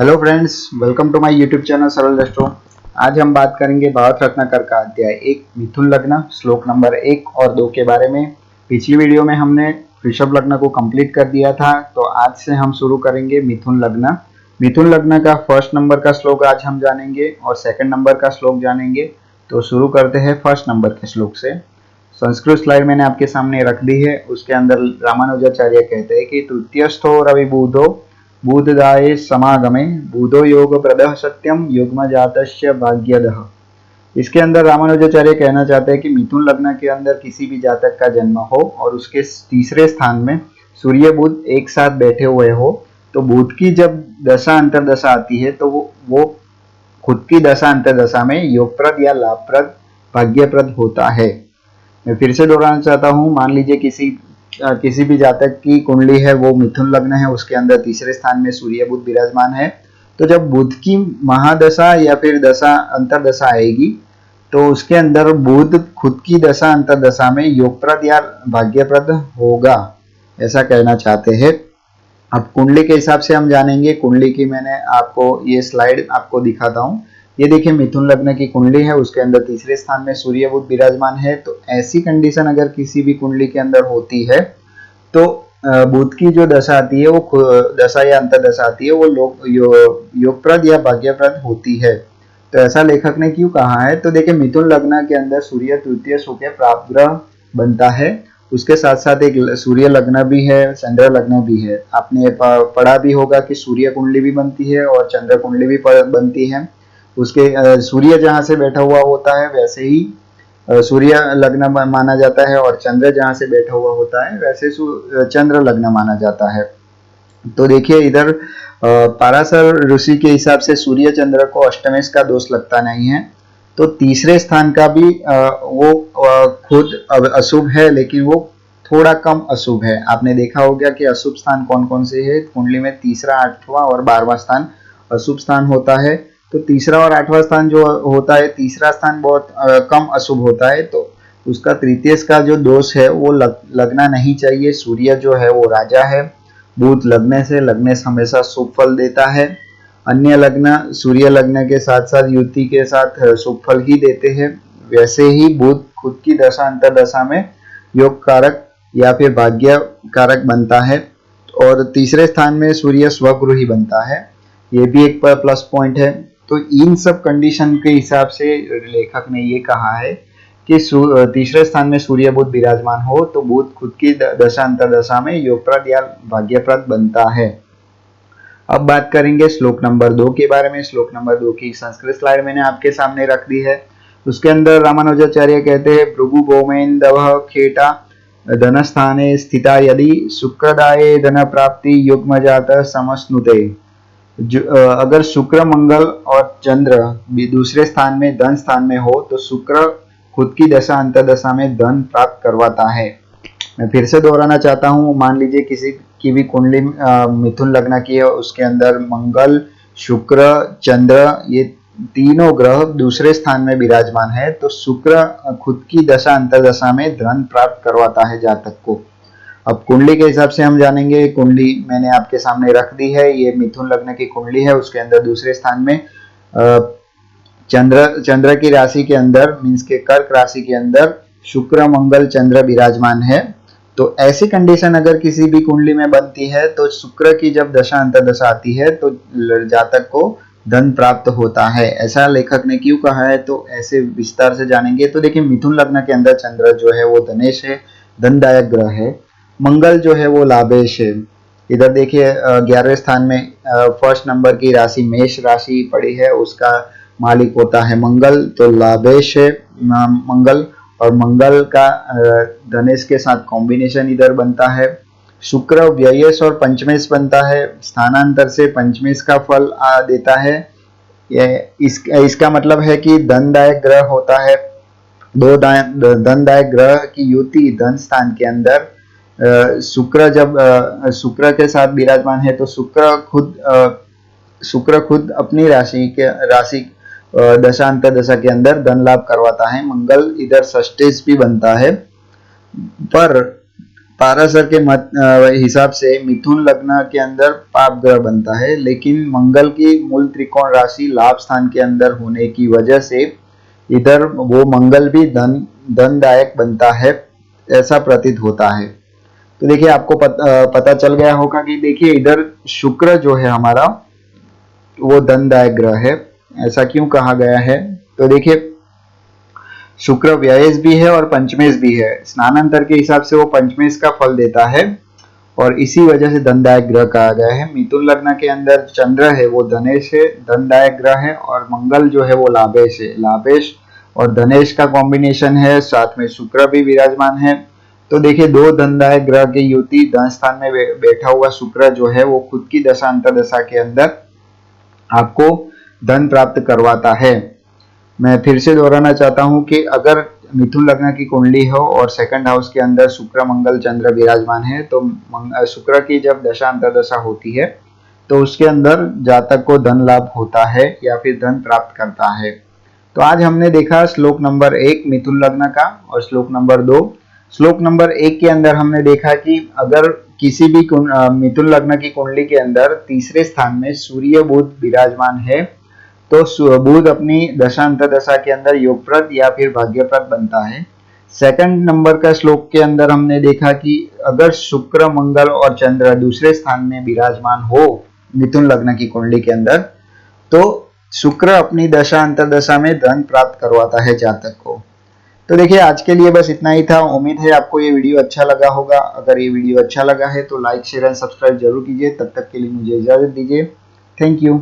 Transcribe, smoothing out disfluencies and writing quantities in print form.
Hello friends, welcome to my YouTube channel Saral restro. आज हम बात करेंगे भावार्थ रत्नाकर का अध्याय 1 मिथुन लग्न श्लोक नंबर 1 और 2 के बारे में। पिछली वीडियो में हमने वृषभ लग्न को कंप्लीट कर दिया था, तो आज से हम शुरू करेंगे मिथुन लग्न। मिथुन लग्न का फर्स्ट नंबर का श्लोक आज हम जानेंगे और सेकंड नंबर का श्लोक जानेंगे। तो शुरू करते हैं फर्स्ट नंबर के श्लोक से। संस्कृत स्लाइड मैंने आपके सामने रख दी है। उसके अंदर रामानुजाचार्य कहते हैं कि तृतीयस्थो रविबुधो बुधदाये समागमे बुधो योग प्रदः सत्यम युग्म जातस्य भाग्यदः। इसके अंदर रामानुजाचार्य कहना चाहते हैं कि मिथुन लग्न के अंदर किसी भी जातक का जन्म हो और उसके तीसरे स्थान में सूर्य बुध एक साथ बैठे हुए हो, तो बुध की जब दशा अंतरदशा आती है तो वो खुद की दशा अंतरदशा में योगप्रद या लाभप्रद भाग्यप्रद होता है। मैं फिर से दोहराना चाहता हूँ, मान लीजिए किसी भी जातक की कुंडली है, वो मिथुन लग्न है, उसके अंदर तीसरे स्थान में सूर्य बुध विराजमान है, तो जब बुध की महादशा या फिर दशा अंतरदशा आएगी तो उसके अंदर बुध खुद की दशा अंतरदशा में योगप्रद या भाग्यप्रद होगा, ऐसा कहना चाहते हैं। अब कुंडली के हिसाब से हम जानेंगे। कुंडली की मैंने आपको ये स्लाइड आपको दिखाता हूँ। ये देखिए मिथुन लग्न की कुंडली है, उसके अंदर तीसरे स्थान में सूर्य बुध विराजमान है। तो ऐसी कंडीशन अगर किसी भी कुंडली के अंदर होती है तो बुध की जो दशा आती है, वो दशा या अंतरदशा आती है, वो योगप्रद या भाग्यप्रद होती है। तो ऐसा लेखक ने क्यों कहा है? तो देखिए मिथुन लग्न के अंदर सूर्य तृतीय सुख प्राप्त ग्रह बनता है। उसके साथ साथ एक सूर्य लग्न भी है, चंद्र लग्न भी है। आपने पढ़ा भी होगा कि सूर्य कुंडली भी बनती है और चंद्र कुंडली भी बनती है। उसके सूर्य जहां से बैठा हुआ होता है वैसे ही सूर्य लग्न माना जाता है, और चंद्र जहां से बैठा हुआ होता है वैसे चंद्र लग्न माना जाता है। तो देखिए इधर पाराशर ऋषि के हिसाब से सूर्य चंद्र को अष्टमेश का दोष लगता नहीं है। तो तीसरे स्थान का भी वो खुद अशुभ है, लेकिन वो थोड़ा कम अशुभ है। आपने देखा होगा कि अशुभ स्थान कौन कौन से है कुंडली में। तीसरा, आठवां और 12वां स्थान अशुभ स्थान होता है। तो तीसरा और 8वां स्थान जो होता है, तीसरा स्थान बहुत कम अशुभ होता है, तो उसका तृतीय का जो दोष है वो लगना नहीं चाहिए। सूर्य जो है वो राजा है। बुध लगने से हमेशा शुभ फल देता है। अन्य लग्न सूर्य लग्न के साथ साथ युति के साथ शुभ फल ही देते हैं। वैसे ही बुध खुद की दशा अंतरदशा में योग कारक या फिर भाग्य कारक बनता है, और तीसरे स्थान में सूर्य स्वगृही बनता है। ये भी एक प्लस पॉइंट है। तो इन सब कंडीशन के हिसाब से लेखक ने ये कहा है कि तीसरे स्थान में सूर्य बुध विराजमान हो तो बुध खुद की दशा अंतरदशा में योगप्रद या भाग्यप्रद बनता है। अब बात करेंगे श्लोक नंबर 2 के बारे में। श्लोक नंबर 2 की संस्कृत स्लाइड मैंने आपके सामने रख दी है। उसके अंदर रामानुजाचार्य कहते हैं भृगु भौमेन्दवः खेटा धनस्थाने स्थिता यदि शुक्रदाये धन प्राप्ति युग्मजात समश्नुते। अगर शुक्र, मंगल और चंद्र भी दूसरे स्थान में धन स्थान में हो तो शुक्र खुद की दशा अंतरदशा में धन प्राप्त करवाता है। मैं फिर से दोहराना चाहता हूँ, मान लीजिए किसी की भी कुंडली मिथुन लग्न की है, उसके अंदर मंगल, शुक्र, चंद्र ये तीनों ग्रह दूसरे स्थान में विराजमान है, तो शुक्र खुद की दशा अंतरदशा में धन प्राप्त करवाता है जातक को। अब कुंडली के हिसाब से हम जानेंगे। कुंडली मैंने आपके सामने रख दी है। ये मिथुन लग्न की कुंडली है। उसके अंदर दूसरे स्थान में चंद्र की राशि के अंदर मीन्स के कर्क राशि के अंदर शुक्र, मंगल, चंद्र विराजमान है। तो ऐसी कंडीशन अगर किसी भी कुंडली में बनती है तो शुक्र की जब दशा अंतरदशा आती है तो जातक को धन प्राप्त होता है। ऐसा लेखक ने क्यों कहा है, तो ऐसे विस्तार से जानेंगे। तो देखिए मिथुन लग्न के अंदर चंद्र जो है वो धनेश है, धनदायक ग्रह है। मंगल जो है वो लाभेश है। इधर देखिए 11वें स्थान में फर्स्ट नंबर की राशि मेष राशि पड़ी है, उसका मालिक होता है मंगल, तो लाभेश है मंगल। और मंगल का धनेश के साथ कॉम्बिनेशन इधर बनता है। शुक्र व्ययेश और पंचमेश बनता है, स्थानांतर से पंचमेश का फल देता है। इसका मतलब है कि धनदायक ग्रह होता है। दो धनदायक ग्रह की युति धन स्थान के अंदर शुक्र जब शुक्र के साथ विराजमान है तो शुक्र खुद अपनी राशि दशा अंतरदशा के अंदर धन लाभ करवाता है। मंगल इधर षष्ठेश भी बनता है, पर पाराशर के हिसाब से मिथुन लग्न के अंदर पाप ग्रह बनता है, लेकिन मंगल की मूल त्रिकोण राशि लाभ स्थान के अंदर होने की वजह से इधर वो मंगल भी धनदायक बनता है, ऐसा प्रतीत होता है। तो देखिए आपको पता चल गया होगा कि देखिए इधर शुक्र जो है हमारा वो धनदायक ग्रह है। ऐसा क्यों कहा गया है? तो देखिए शुक्र व्ययेश भी है और पंचमेश भी है। स्नानांतर के हिसाब से वो पंचमेश का फल देता है और इसी वजह से धनदायक ग्रह कहा गया है। मिथुन लग्न के अंदर चंद्र है वो धनेश है, धनदायक ग्रह है, और मंगल जो है वो लाभेश है। लाभेश और धनेश का कॉम्बिनेशन है, साथ में शुक्र भी विराजमान है। तो देखिए दो धनदायक ग्रह की युति, धन स्थान में बैठा हुआ शुक्र जो है वो खुद की दशा अंतर्दशा के अंदर आपको धन प्राप्त करवाता है। मैं फिर से दोहराना चाहता हूं कि अगर मिथुन लग्न की कुंडली हो और सेकंड हाउस के अंदर शुक्र मंगल चंद्र विराजमान है, तो शुक्र की जब दशा अंतर्दशा होती है तो उसके अंदर जातक को धन लाभ होता है या फिर धन प्राप्त करता है। तो आज हमने देखा श्लोक नंबर 1 मिथुन लग्न का और श्लोक नंबर 2। श्लोक नंबर 1 के अंदर हमने देखा कि अगर किसी भी मिथुन लग्न की कुंडली के अंदर तीसरे स्थान में सूर्य बुध विराजमान है तो बुध अपनी दशा अंतर्दशा के अंदर योगप्रद या फिर भाग्यप्रद बनता है। सेकंड नंबर का श्लोक के अंदर हमने देखा कि अगर शुक्र मंगल और चंद्र दूसरे स्थान में विराजमान हो मिथुन लग्न की कुंडली के अंदर तो शुक्र अपनी दशा अंतर्दशा में धन प्राप्त करवाता है जातक को। तो देखिए आज के लिए बस इतना ही था। उम्मीद है आपको ये वीडियो अच्छा लगा होगा। अगर ये वीडियो अच्छा लगा है तो लाइक शेयर एंड सब्सक्राइब जरूर कीजिए। तब तक के लिए मुझे इजाजत दीजिए। Thank you.